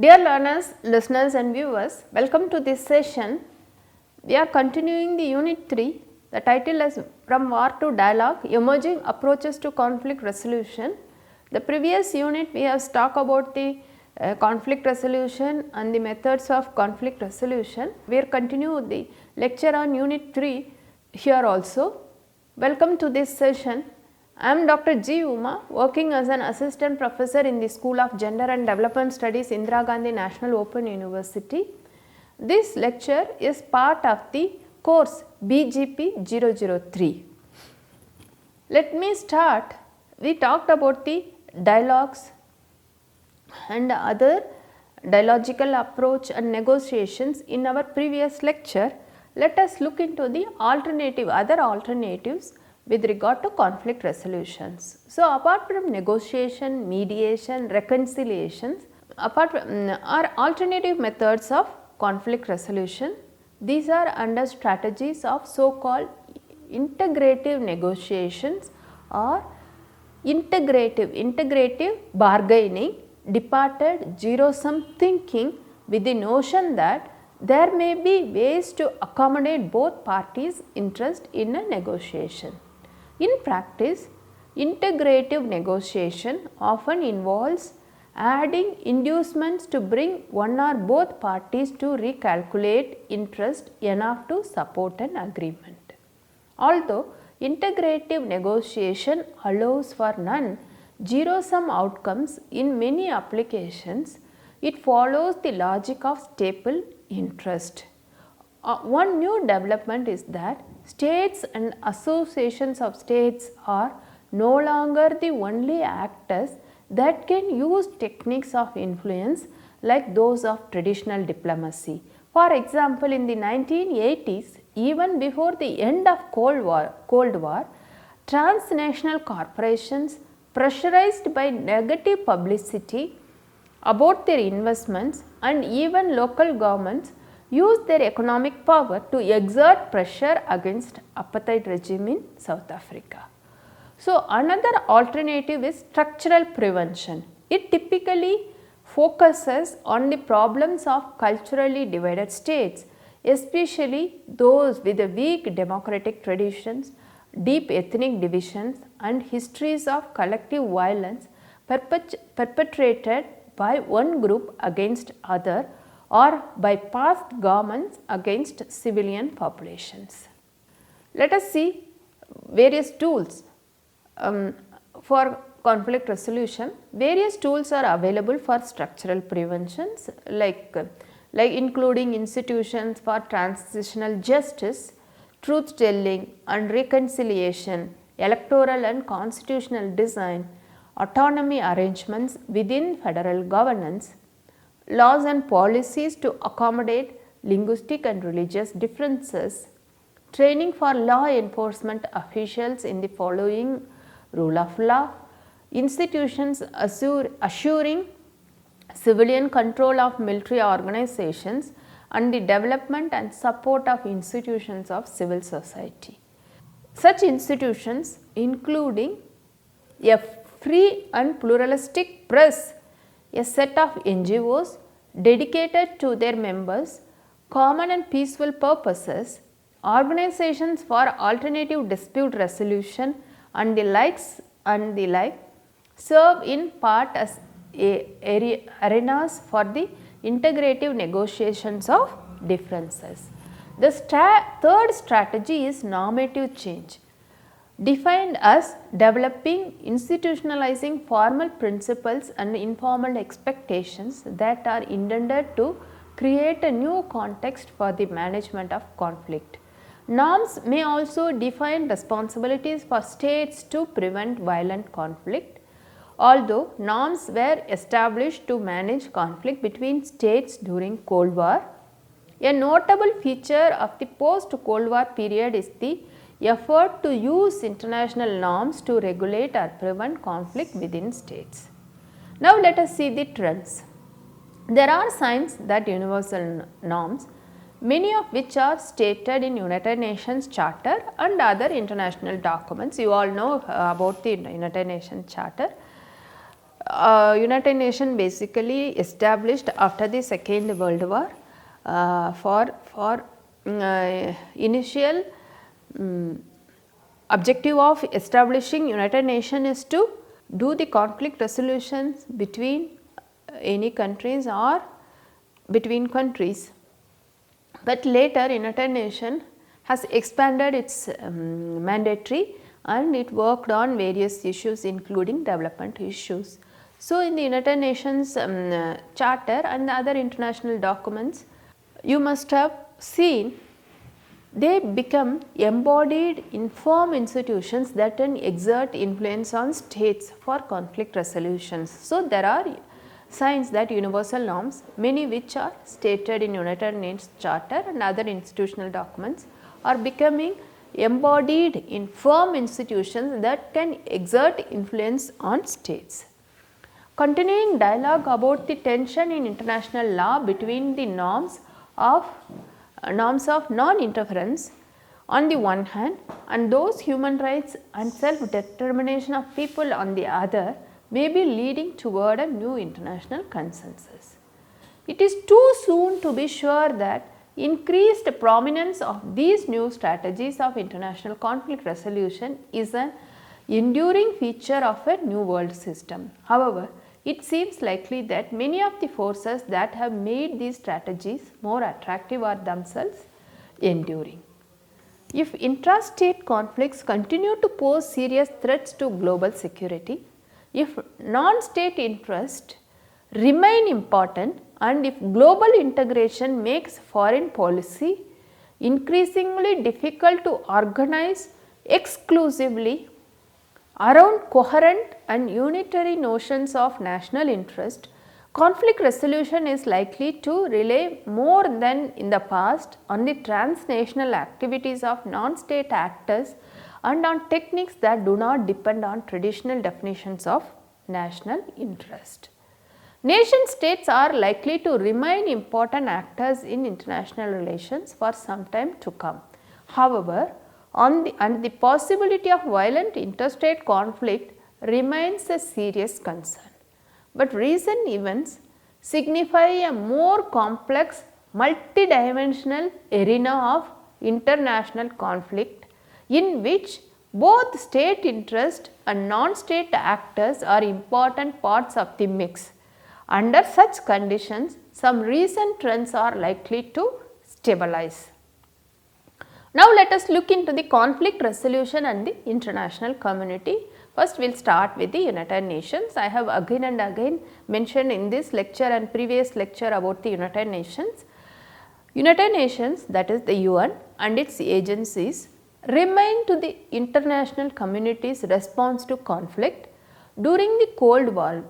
Dear learners, listeners and viewers, welcome to this session. We are continuing the unit 3. The title is From War to Dialogue, Emerging Approaches to Conflict Resolution. The previous unit we have talked about the conflict resolution and the methods of conflict resolution. We are continuing the lecture on unit 3 here also. Welcome to this session. I am Dr. G. Uma, working as an assistant professor in the School of Gender and Development Studies, Indira Gandhi National Open University. This lecture is part of the course BGP 003. Let me start. We talked about the dialogues and other dialogical approach and negotiations in our previous lecture. Let us look into the other alternatives with regard to conflict resolutions. So, apart from negotiation, mediation, reconciliations, are alternative methods of conflict resolution. These are under strategies of so called integrative negotiations or integrative bargaining, departed zero-sum thinking with the notion that there may be ways to accommodate both parties' interest in a negotiation. In practice, integrative negotiation often involves adding inducements to bring one or both parties to recalculate interest enough to support an agreement. Although integrative negotiation allows for non-zero-sum outcomes in many applications, it follows the logic of staple interest. One new development is that states and associations of states are no longer the only actors that can use techniques of influence like those of traditional diplomacy. For example, in the 1980s, even before the end of Cold War, transnational corporations pressurized by negative publicity about their investments and even local governments use their economic power to exert pressure against apartheid regime in South Africa. So, another alternative is structural prevention. It typically focuses on the problems of culturally divided states, especially those with weak democratic traditions, deep ethnic divisions and histories of collective violence perpetrated by one group against other or by past governments against civilian populations. Let us see various tools for conflict resolution. Various tools are available for structural preventions like including institutions for transitional justice, truth telling and reconciliation, electoral and constitutional design, autonomy arrangements within federal governance, laws and policies to accommodate linguistic and religious differences, training for law enforcement officials in the following rule of law, institutions assuring civilian control of military organizations and the development and support of institutions of civil society. Such institutions including a free and pluralistic press, a set of NGOs dedicated to their members, common and peaceful purposes, organizations for alternative dispute resolution and the like serve in part as arenas for the integrative negotiations of differences. The third strategy is normative change, defined as developing, institutionalizing formal principles and informal expectations that are intended to create a new context for the management of conflict. Norms may also define responsibilities for states to prevent violent conflict. Although norms were established to manage conflict between states during Cold War, a notable feature of the post-Cold War period is the effort to use international norms to regulate or prevent conflict within states. Now, let us see the trends. There are signs that universal norms, many of which are stated in United Nations Charter and other international documents. You all know about the United Nations Charter. United Nations basically established after the Second World War for initial objective of establishing United Nations is to do the conflict resolutions between any countries or between countries. But later United Nations has expanded its mandatory and it worked on various issues including development issues. So, in the United Nations Charter and the other international documents, you must have seen they become embodied informed institutions that can exert influence on states for conflict resolutions. So, there are signs that universal norms, many which are stated in United Nations Charter and other institutional documents, are becoming embodied in firm institutions that can exert influence on states. Continuing dialogue about the tension in international law between the norms of non-interference on the one hand and those human rights and self-determination of people on the other may be leading toward a new international consensus. It is too soon to be sure that increased prominence of these new strategies of international conflict resolution is an enduring feature of a new world system. However, it seems likely that many of the forces that have made these strategies more attractive are themselves enduring. If intrastate conflicts continue to pose serious threats to global security, if non-state interests remain important, and if global integration makes foreign policy increasingly difficult to organize exclusively around coherent and unitary notions of national interest, conflict resolution is likely to rely more than in the past on the transnational activities of non-state actors and on techniques that do not depend on traditional definitions of national interest. Nation states are likely to remain important actors in international relations for some time to come. However, the possibility of violent interstate conflict remains a serious concern. But recent events signify a more complex multidimensional arena of international conflict in which both state interest and non-state actors are important parts of the mix. Under such conditions, some recent trends are likely to stabilize. Now, let us look into the conflict resolution and the international community. First, we will start with the United Nations. I have again and again mentioned in this lecture and previous lecture about the United Nations. United Nations, that is the UN and its agencies, remain to the international community's response to conflict. During the Cold War,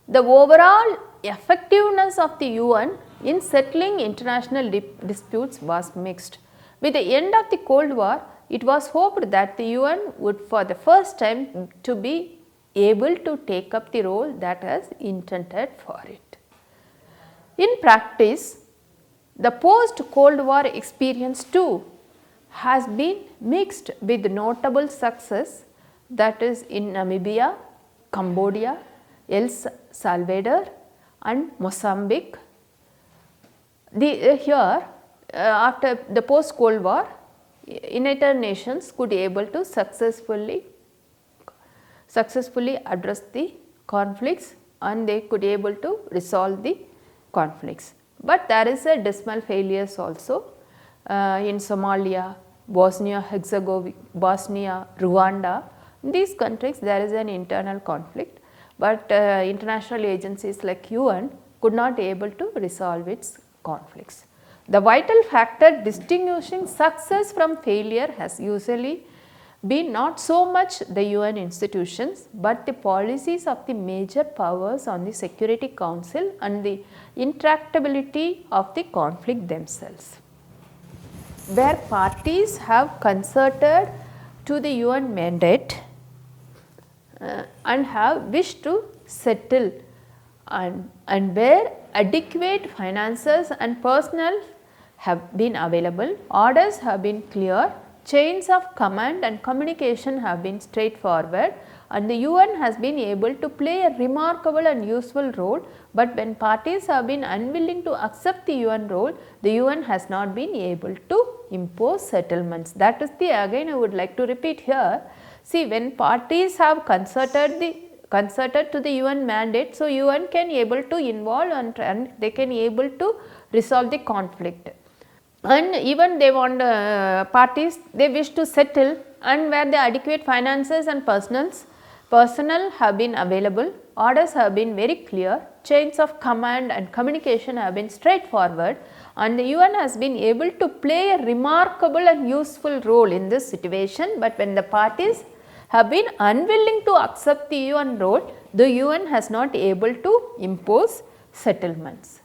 the overall effectiveness of the UN in settling international disputes was mixed. With the end of the Cold War, it was hoped that the UN would for the first time to be able to take up the role that was intended for it. In practice, the post-Cold War experience too has been mixed with notable success, that is in Namibia, Cambodia, El Salvador and Mozambique. After the post-Cold War, United Nations could able to successfully address the conflicts and they could able to resolve the conflicts. But there is a dismal failures also in Somalia, Bosnia-Herzegovina, Bosnia, Rwanda. In these countries there is an internal conflict, but international agencies like UN could not able to resolve its conflicts. The vital factor distinguishing success from failure has usually been not so much the UN institutions, but the policies of the major powers on the Security Council and the intractability of the conflict themselves. Where parties have concerted to the UN mandate and have wished to settle, and where adequate finances and personnel have been available, orders have been clear, chains of command and communication have been straightforward, and the UN has been able to play a remarkable and useful role, but when parties have been unwilling to accept the UN role, the UN has not been able to impose settlements. That is the, again I would like to repeat here. See, when parties have concerted to the UN mandate, so UN can able to involve and they can able to resolve the conflict. And even they want parties, they wish to settle, and where the adequate finances and personnel have been available, orders have been very clear, chains of command and communication have been straightforward, and the UN has been able to play a remarkable and useful role in this situation. But when the parties have been unwilling to accept the UN role, the UN has not able to impose settlements.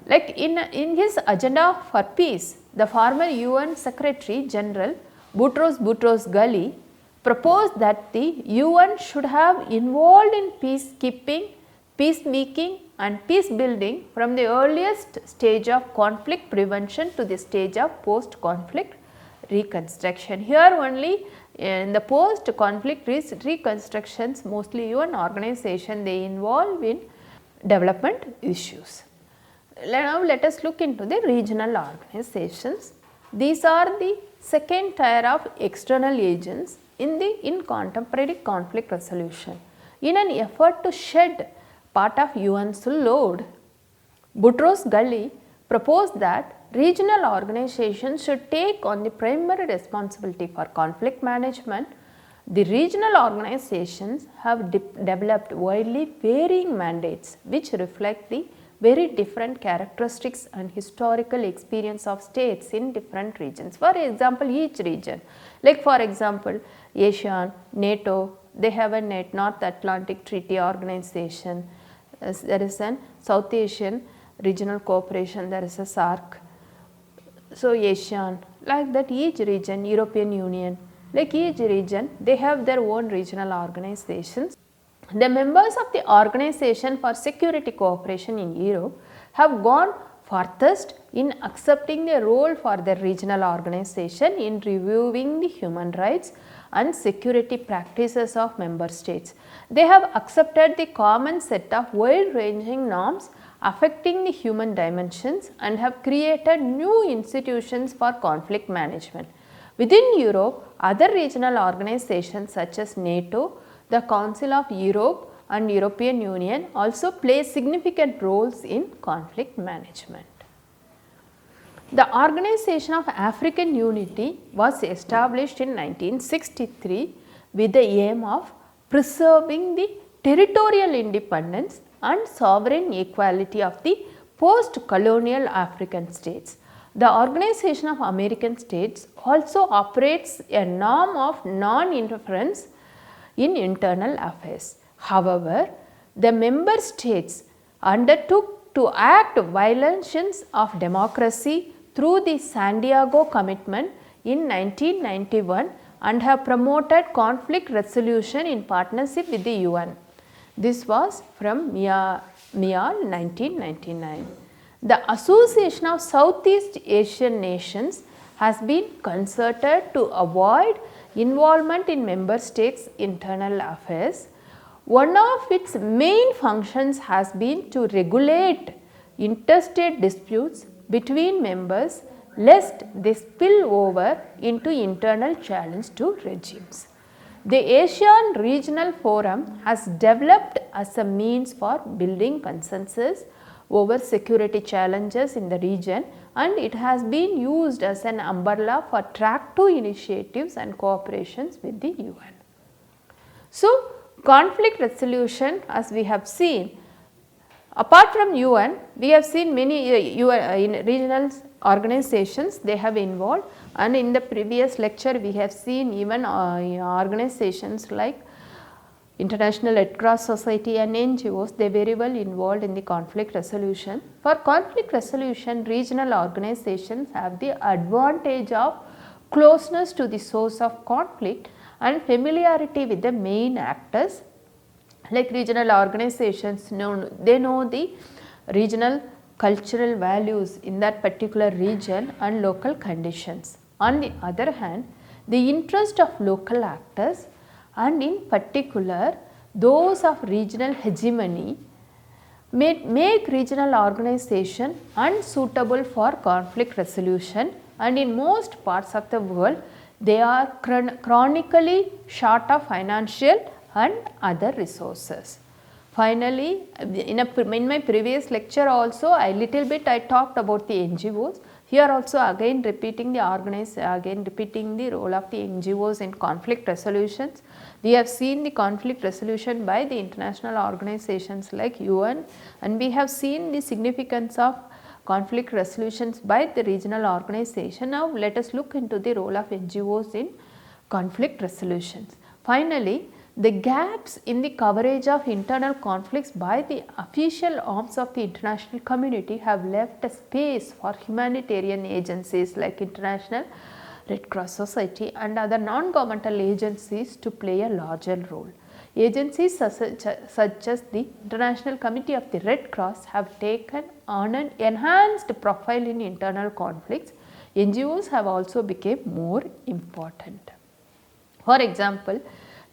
Like in his agenda for peace, the former UN Secretary General Boutros Ghali proposed that the UN should have involved in peacekeeping, peacemaking and peace building from the earliest stage of conflict prevention to the stage of post-conflict reconstruction. Here only in the post-conflict reconstructions, mostly UN organization, they involve in development issues. Now let us look into the regional organizations. These are the second tier of external agents in contemporary conflict resolution. In an effort to shed part of UN's load, Boutros Ghali proposed that regional organizations should take on the primary responsibility for conflict management. The regional organizations have developed widely varying mandates which reflect the very different characteristics and historical experience of states in different regions. For example, each region, like for example, ASEAN, NATO, they have a North Atlantic Treaty Organization, there is an South Asian Regional Cooperation, there is a SAARC. So, ASEAN, like that each region, European Union, like each region, they have their own regional organizations. The members of the Organization for Security Cooperation in Europe have gone farthest in accepting their role for their regional organization in reviewing the human rights and security practices of member states. They have accepted the common set of wide-ranging norms affecting the human dimensions and have created new institutions for conflict management. Within Europe, other regional organizations such as NATO, the Council of Europe and European Union also play significant roles in conflict management. The Organization of African Unity was established in 1963 with the aim of preserving the territorial independence and sovereign equality of the post-colonial African states. The Organization of American States also operates a norm of non-interference in internal affairs. However, the member states undertook to act violations of democracy through the San Diego Commitment in 1991 and have promoted conflict resolution in partnership with the UN. This was from MEAL 1999. The Association of Southeast Asian Nations has been concerted to avoid involvement in member states' internal affairs. One of its main functions has been to regulate interstate disputes between members lest they spill over into internal challenge to regimes. The ASEAN Regional Forum has developed as a means for building consensus over security challenges in the region, and it has been used as an umbrella for track 2 initiatives and cooperations with the UN. So, conflict resolution, as we have seen, apart from UN, we have seen many in regional organizations they have involved, and in the previous lecture we have seen even organizations like International Red Cross Society and NGOs, they very well involved in the conflict resolution. For conflict resolution, regional organizations have the advantage of closeness to the source of conflict and familiarity with the main actors. Like regional organizations, they know the regional cultural values in that particular region and local conditions. On the other hand, the interest of local actors and in particular those of regional hegemony make regional organization unsuitable for conflict resolution, and in most parts of the world they are chronically short of financial and other resources. Finally, in my previous lecture also I talked about the NGOs. Here also again repeating the role of the NGOs in conflict resolutions. We have seen the conflict resolution by the international organizations like UN, and we have seen the significance of conflict resolutions by the regional organization. Now let us look into the role of NGOs in conflict resolutions. Finally, the gaps in the coverage of internal conflicts by the official arms of the international community have left a space for humanitarian agencies like International Red Cross Society and other non-governmental agencies to play a larger role. Agencies such as the International Committee of the Red Cross have taken on an enhanced profile in internal conflicts. NGOs have also become more important. For example,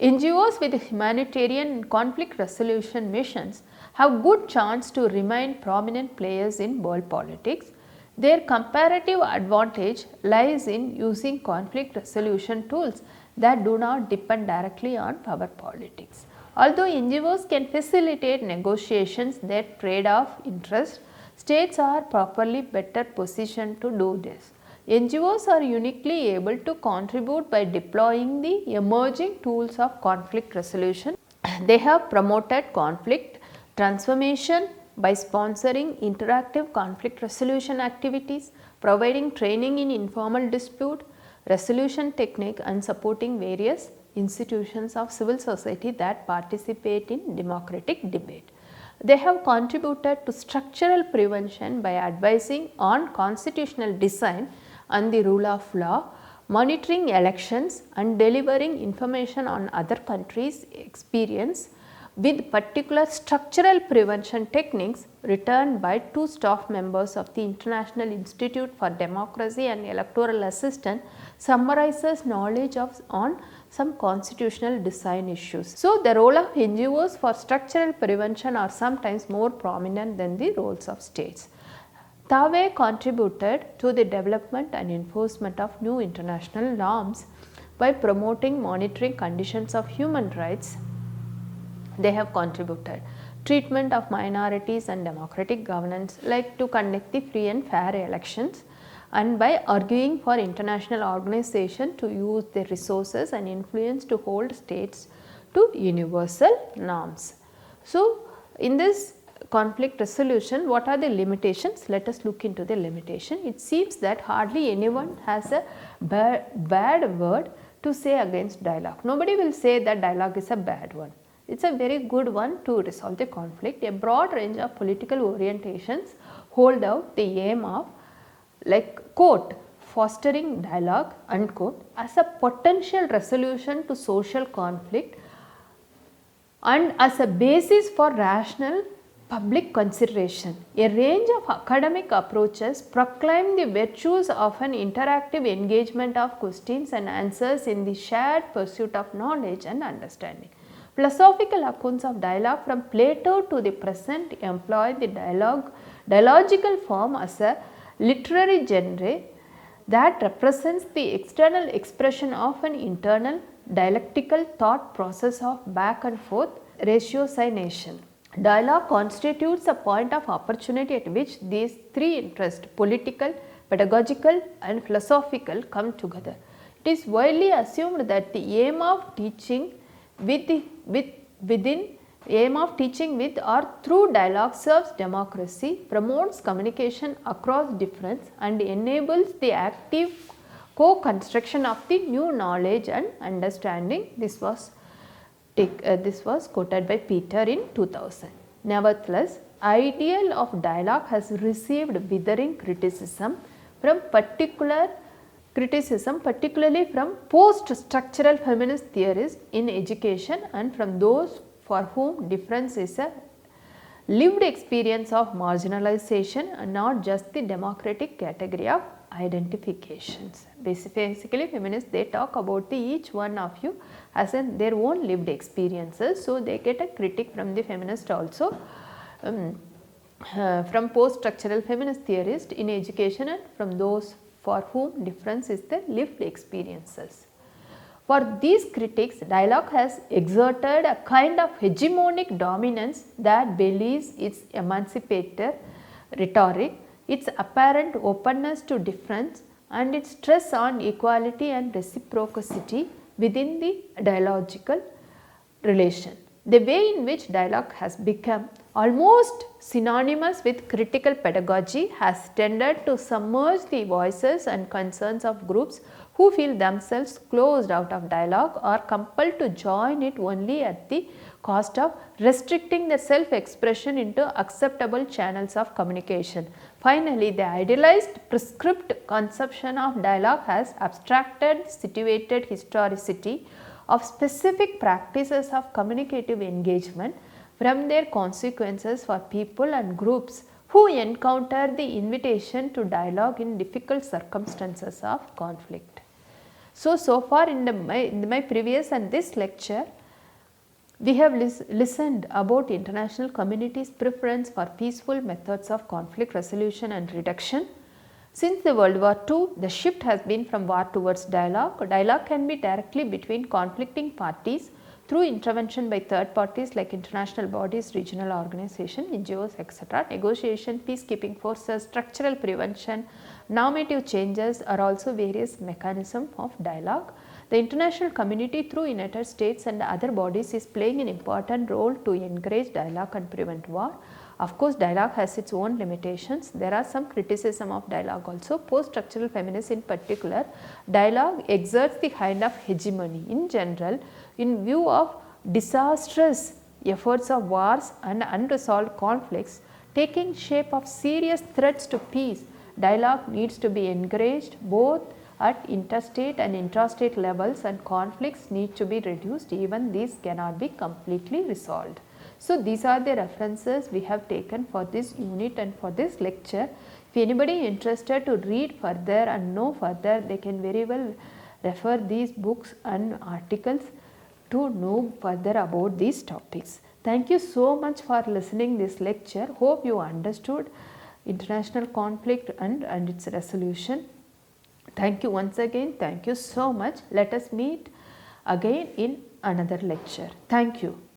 NGOs with humanitarian conflict resolution missions have good chance to remain prominent players in world politics. Their comparative advantage lies in using conflict resolution tools that do not depend directly on power politics. Although NGOs can facilitate negotiations that trade off interest, states are properly better positioned to do this. NGOs are uniquely able to contribute by deploying the emerging tools of conflict resolution. They have promoted conflict transformation by sponsoring interactive conflict resolution activities, providing training in informal dispute resolution technique, and supporting various institutions of civil society that participate in democratic debate. They have contributed to structural prevention by advising on constitutional design and the rule of law, monitoring elections, and delivering information on other countries' experience with particular structural prevention techniques written by two staff members of the International Institute for Democracy and Electoral Assistance summarizes knowledge on some constitutional design issues. So, the role of NGOs for structural prevention are sometimes more prominent than the roles of states. TAWE contributed to the development and enforcement of new international norms by promoting monitoring conditions of human rights. They have contributed treatment of minorities and democratic governance, like to conduct the free and fair elections, and by arguing for international organization to use their resources and influence to hold states to universal norms. So, in this conflict resolution, what are the limitations? Let us look into the limitation. It seems that hardly anyone has a bad word to say against dialogue. Nobody will say that dialogue is a bad one. It is a very good one to resolve the conflict. A broad range of political orientations hold out the aim of, like, quote, fostering dialogue, unquote, as a potential resolution to social conflict and as a basis for rational public consideration. A range of academic approaches proclaim the virtues of an interactive engagement of questions and answers in the shared pursuit of knowledge and understanding. Philosophical accounts of dialogue from Plato to the present employ the dialogical form as a literary genre that represents the external expression of an internal dialectical thought process of back and forth ratiocination. Dialogue constitutes a point of opportunity at which these three interests, political, pedagogical and philosophical, come together. It is widely assumed that the aim of teaching with or through dialogue serves democracy, promotes communication across difference, and enables the active co-construction of the new knowledge and understanding. This was quoted by Peter in 2000. Nevertheless, ideal of dialogue has received withering criticism, particularly from post-structural feminist theorists in education and from those for whom difference is a lived experience of marginalization and not just the democratic category of identifications. Basically feminists, they talk about each one of you as in their own lived experiences. So, they get a critique from the feminist also, from post-structural feminist theorists in education and from those for whom difference is the lived experiences. For these critics, dialogue has exerted a kind of hegemonic dominance that belies its emancipator rhetoric, its apparent openness to difference and its stress on equality and reciprocity within the dialogical relation. The way in which dialogue has become almost synonymous with critical pedagogy has tended to submerge the voices and concerns of groups who feel themselves closed out of dialogue or compelled to join it only at the cost of restricting their self-expression into acceptable channels of communication. Finally, the idealized prescript conception of dialogue has abstracted situated historicity of specific practices of communicative engagement from their consequences for people and groups who encounter the invitation to dialogue in difficult circumstances of conflict. So far in my previous and this lecture, we have listened about international community's preference for peaceful methods of conflict resolution and reduction. Since the World War II, the shift has been from war towards dialogue. Dialogue can be directly between conflicting parties through intervention by third parties like international bodies, regional organizations, NGOs, etc. Negotiation, peacekeeping forces, structural prevention, normative changes are also various mechanisms of dialogue. The international community through United States and other bodies is playing an important role to encourage dialogue and prevent war. Of course, dialogue has its own limitations. There are some criticism of dialogue also. Post-structural feminists in particular, dialogue exerts the kind of hegemony in general in view of disastrous efforts of wars and unresolved conflicts taking shape of serious threats to peace. Dialogue needs to be encouraged both at interstate and intrastate levels, and conflicts need to be reduced, even these cannot be completely resolved. So, these are the references we have taken for this unit and for this lecture. If anybody interested to read further and know further, they can very well refer these books and articles to know further about these topics. Thank you so much for listening this lecture. Hope you understood international conflict and its resolution. Thank you once again. Thank you so much. Let us meet again in another lecture. Thank you.